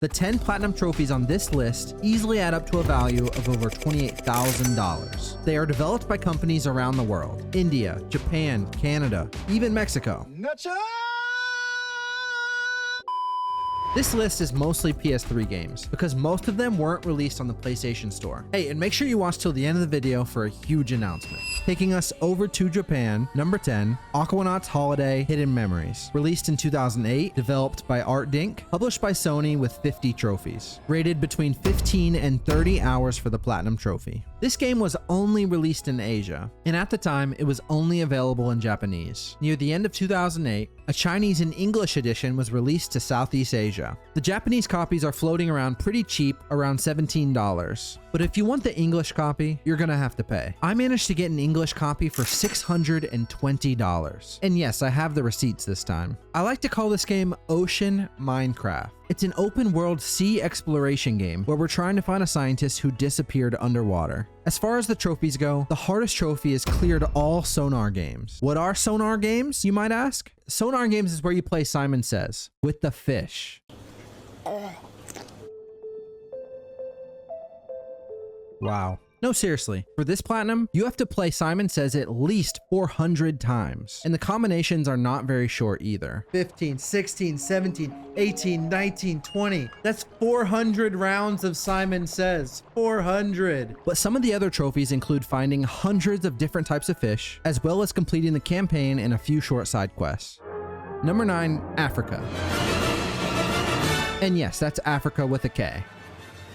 The 10 platinum trophies on this list easily add up to a value of over $28,000. They are developed by companies around the world: India, Japan, Canada, even Mexico. This list is mostly PS3 games, because most of them weren't released on the PlayStation Store. Hey, and make sure you watch till the end of the video for a huge announcement. Taking us over to Japan, number 10, Aquanauts Holiday Hidden Memories. Released in 2008, developed by Art Dink, published by Sony with 50 trophies. Rated between 15 and 30 hours for the Platinum Trophy. This game was only released in Asia, and at the time, it was only available in Japanese. Near the end of 2008, a Chinese and English edition was released to Southeast Asia. The Japanese copies are floating around pretty cheap, around $17. But if you want the English copy, you're gonna have to pay. I managed to get an English copy for $620. And yes, I have the receipts this time. I like to call this game Ocean Minecraft. It's an open world sea exploration game where we're trying to find a scientist who disappeared underwater. As far as the trophies go, the hardest trophy is cleared all Sonar games. What are Sonar games, you might ask? Sonar games is where you play Simon Says with the fish. Wow. No, seriously. For this platinum, you have to play Simon Says at least 400 times. And the combinations are not very short either. 15, 16, 17, 18, 19, 20. That's 400 rounds of Simon Says. 400. But some of the other trophies include finding hundreds of different types of fish, as well as completing the campaign and a few short side quests. Number 9, Africa. And yes, that's Africa with a K.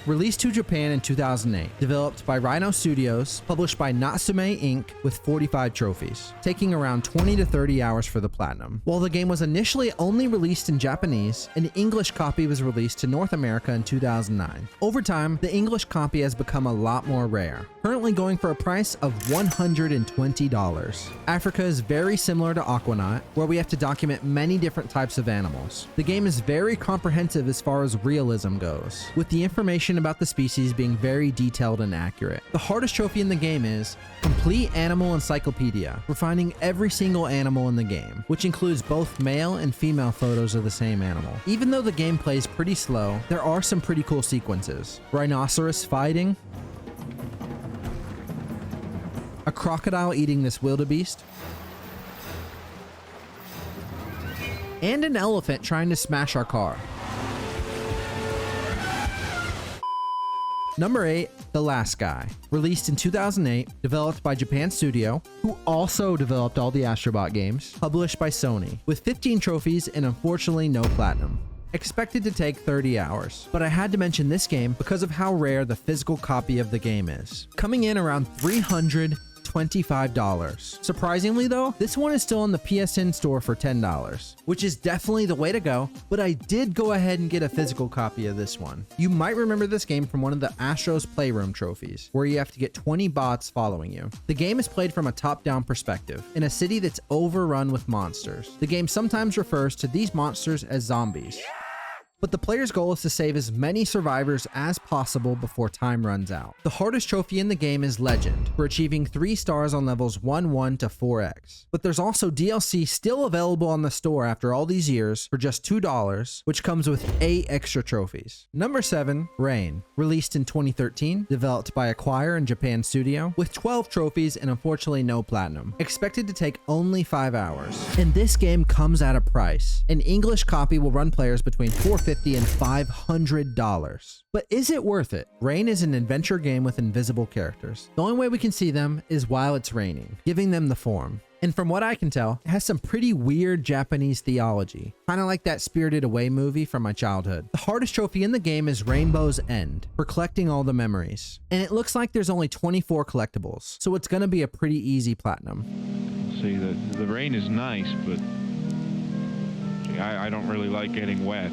Released to Japan in 2008, developed by Rhino Studios, published by Natsume Inc. with 45 trophies, taking around 20 to 30 hours for the platinum. While the game was initially only released in Japanese, an English copy was released to North America in 2009. Over time, the English copy has become a lot more rare, currently going for a price of $120. Africa is very similar to Aquanaut, where we have to document many different types of animals. The game is very comprehensive as far as realism goes, with the information about the species being very detailed and accurate. The hardest trophy in the game is Complete Animal Encyclopedia, for finding every single animal in the game, which includes both male and female photos of the same animal. Even though the game plays pretty slow, there are some pretty cool sequences. Rhinoceros fighting, a crocodile eating this wildebeest, and an elephant trying to smash our car. Number 8, The Last Guy. Released in 2008, developed by Japan Studio, who also developed all the Astrobot games, published by Sony, with 15 trophies and unfortunately no platinum. Expected to take 30 hours, but I had to mention this game because of how rare the physical copy of the game is, coming in around $325. Surprisingly though, this one is still on the PSN store for $10, which is definitely the way to go, but I did go ahead and get a physical copy of this one. You might remember this game from one of the Astros Playroom trophies, where you have to get 20 bots following you. The game is played from a top-down perspective, in a city that's overrun with monsters. The game sometimes refers to these monsters as zombies. But the player's goal is to save as many survivors as possible before time runs out. The hardest trophy in the game is Legend, for achieving 3 stars on levels 1-1 to 4x. But there's also DLC still available on the store after all these years for just $2, which comes with 8 extra trophies. Number 7, Rain. Released in 2013, developed by Acquire and Japan Studio, with 12 trophies and unfortunately no platinum. Expected to take only 5 hours. And this game comes at a price. An English copy will run players between $450 and $500. But is it worth it? Rain is an adventure game with invisible characters. The only way we can see them is while it's raining, giving them the form. And from what I can tell, it has some pretty weird Japanese theology, kind of like that Spirited Away movie from my childhood. The hardest trophy in the game is Rainbow's End, for collecting all the memories. And it looks like there's only 24 collectibles, so it's gonna be a pretty easy platinum. See, the rain is nice, but I don't really like getting wet.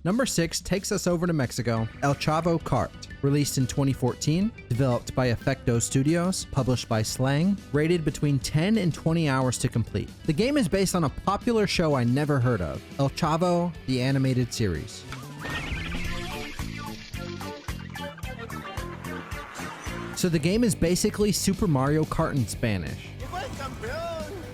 Number 6 takes us over to Mexico, El Chavo Kart. Released in 2014, developed by Effecto Studios, published by Slang, rated between 10 and 20 hours to complete. The game is based on a popular show I never heard of, El Chavo, the animated series. So the game is basically Super Mario Kart in Spanish.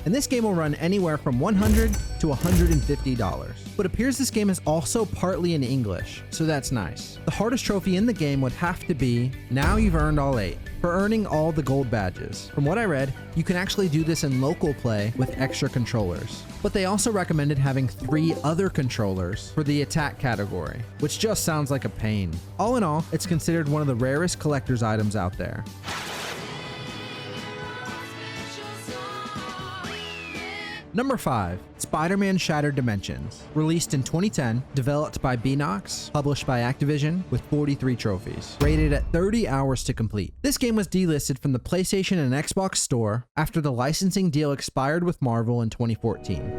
and this game will run anywhere from $100 to $150. But it appears this game is also partly in English, so that's nice. The hardest trophy in the game would have to be Now You've Earned All 8, for earning all the gold badges. From what I read, you can actually do this in local play with extra controllers. But they also recommended having 3 other controllers for the attack category, which just sounds like a pain. All in all, it's considered one of the rarest collector's items out there. Number 5, Spider-Man Shattered Dimensions. Released in 2010, developed by Beenox, published by Activision, with 43 trophies. Rated at 30 hours to complete. This game was delisted from the PlayStation and Xbox store after the licensing deal expired with Marvel in 2014.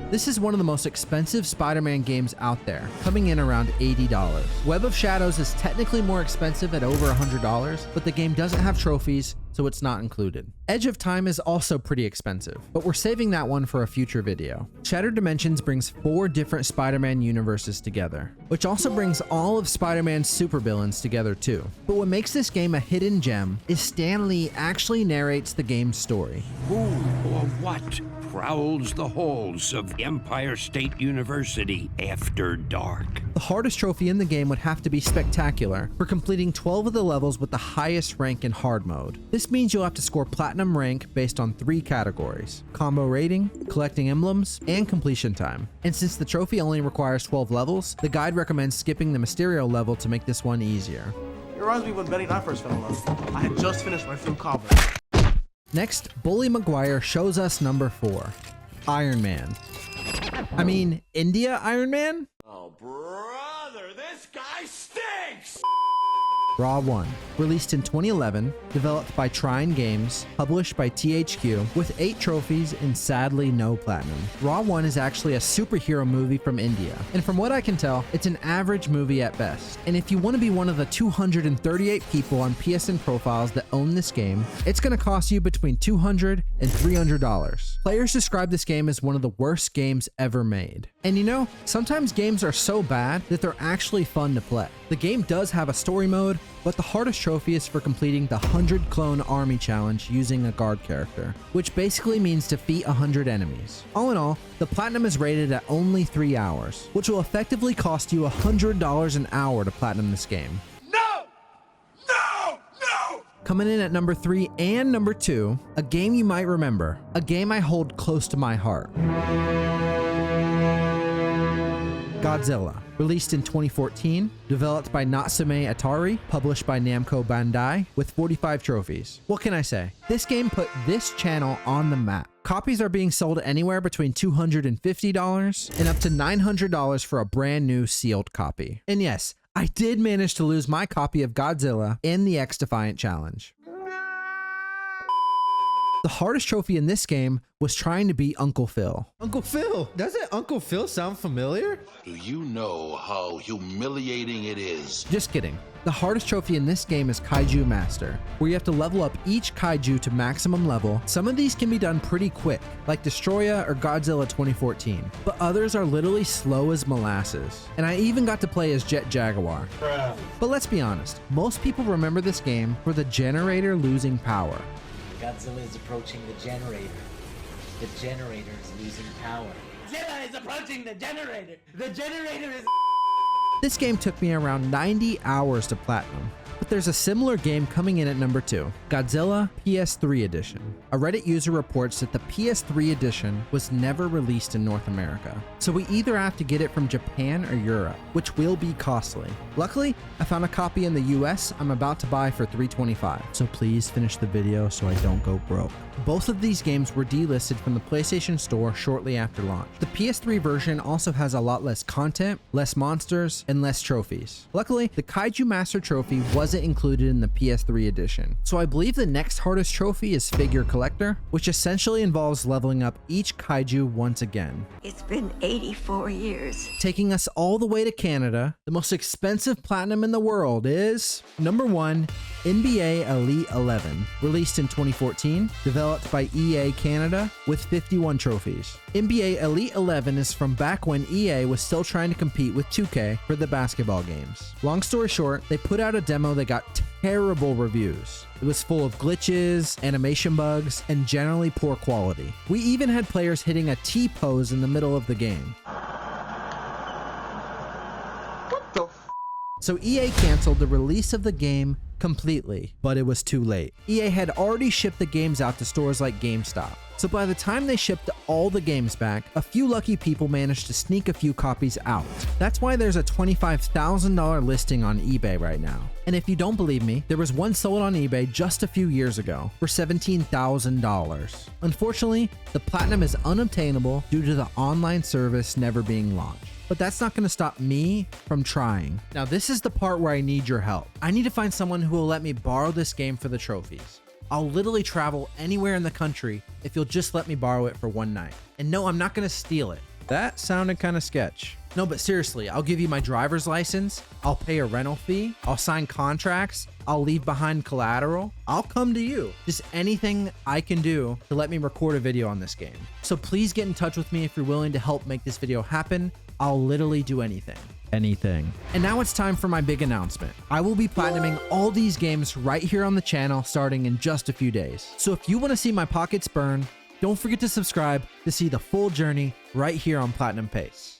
This is one of the most expensive Spider-Man games out there, coming in around $80. Web of Shadows is technically more expensive at over $100, but the game doesn't have trophies, so it's not included. Edge of Time is also pretty expensive, but we're saving that one for a future video. Shattered Dimensions brings 4 different Spider-Man universes together, which also brings all of Spider-Man's supervillains together too. But what makes this game a hidden gem is Stan Lee actually narrates the game's story. Who or what prowls the halls of Empire State University after dark? The hardest trophy in the game would have to be Spectacular for completing 12 of the levels with the highest rank in hard mode. This means you'll have to score platinum rank based on 3 categories: combo rating, collecting emblems, and completion time. And since the trophy only requires 12 levels, the guide recommends skipping the Mysterio level to make this one easier. It reminds me when Betty and I first fell in love. I had just finished my film cobbler. Next, Bully Maguire shows us number 4, Iron Man. I mean, India Iron Man? Oh, brother, this guy stinks! Raw 1, released in 2011, developed by Trine Games, published by THQ, with 8 trophies and sadly no platinum. Raw 1 is actually a superhero movie from India, and from what I can tell, it's an average movie at best. And if you want to be one of the 238 people on PSN profiles that own this game, it's going to cost you between $200 and $300. Players describe this game as one of the worst games ever made. And you know, sometimes games are so bad that they're actually fun to play. The game does have a story mode, but the hardest trophy is for completing the 100 Clone Army Challenge using a guard character, which basically means defeat 100 enemies. All in all, the platinum is rated at only 3 hours, which will effectively cost you $100 an hour to platinum this game. No! No! No! Coming in at number 3 and number 2, a game you might remember, a game I hold close to my heart. Godzilla. Released in 2014, developed by Natsume Atari, published by Namco Bandai, with 45 trophies. What can I say? This game put this channel on the map. Copies are being sold anywhere between $250 and up to $900 for a brand new sealed copy. And yes, I did manage to lose my copy of Godzilla in the X Defiant Challenge. The hardest trophy in this game was trying to beat Uncle Phil. Uncle Phil? Doesn't Uncle Phil sound familiar? Do you know how humiliating it is? Just kidding. The hardest trophy in this game is Kaiju Master, where you have to level up each kaiju to maximum level. Some of these can be done pretty quick, like Destroya or Godzilla 2014, but others are literally slow as molasses. And I even got to play as Jet Jaguar. But let's be honest, most people remember this game for the generator losing power. Godzilla is approaching the generator. The generator is losing power. Godzilla is approaching the generator. The generator is... This game took me around 90 hours to platinum, but there's a similar game coming in at number 2, Godzilla PS3 Edition. A Reddit user reports that the PS3 edition was never released in North America, so we either have to get it from Japan or Europe, which will be costly. Luckily, I found a copy in the US I'm about to buy for $325, so please finish the video so I don't go broke. Both of these games were delisted from the PlayStation Store shortly after launch. The PS3 version also has a lot less content, less monsters, and less trophies. Luckily, the Kaiju Master trophy wasn't included in the PS3 edition, so I believe the next hardest trophy is Figure Collector, which essentially involves leveling up each kaiju once again. It's been 84 years. Taking us all the way to Canada, the most expensive platinum in the world is number 1, NBA Elite 11, released in 2014, developed by EA Canada with 51 trophies. NBA Elite 11 is from back when EA was still trying to compete with 2K for the basketball games. Long story short, they put out a demo that got terrible reviews. It was full of glitches, animation bugs, and generally poor quality. We even had players hitting a T-pose in the middle of the game. So EA canceled the release of the game completely, but it was too late. EA had already shipped the games out to stores like GameStop. So by the time they shipped all the games back, a few lucky people managed to sneak a few copies out. That's why there's a $25,000 listing on eBay right now. And if you don't believe me, there was one sold on eBay just a few years ago for $17,000. Unfortunately, the Platinum is unobtainable due to the online service never being launched. But that's not going to stop me from trying. Now, this is the part where I need your help. I need to find someone who will let me borrow this game for the trophies. I'll literally travel anywhere in the country if you'll just let me borrow it for one night. And no, I'm not going to steal it. That sounded kind of sketch. No, but seriously, I'll give you my driver's license. I'll pay a rental fee. I'll sign contracts. I'll leave behind collateral. I'll come to you. Just anything I can do to let me record a video on this game. So please get in touch with me if you're willing to help make this video happen. I'll literally do anything. Anything. And now it's time for my big announcement. I will be platinuming all these games right here on the channel starting in just a few days. So if you want to see my pockets burn, don't forget to subscribe to see the full journey right here on Platinum Pace.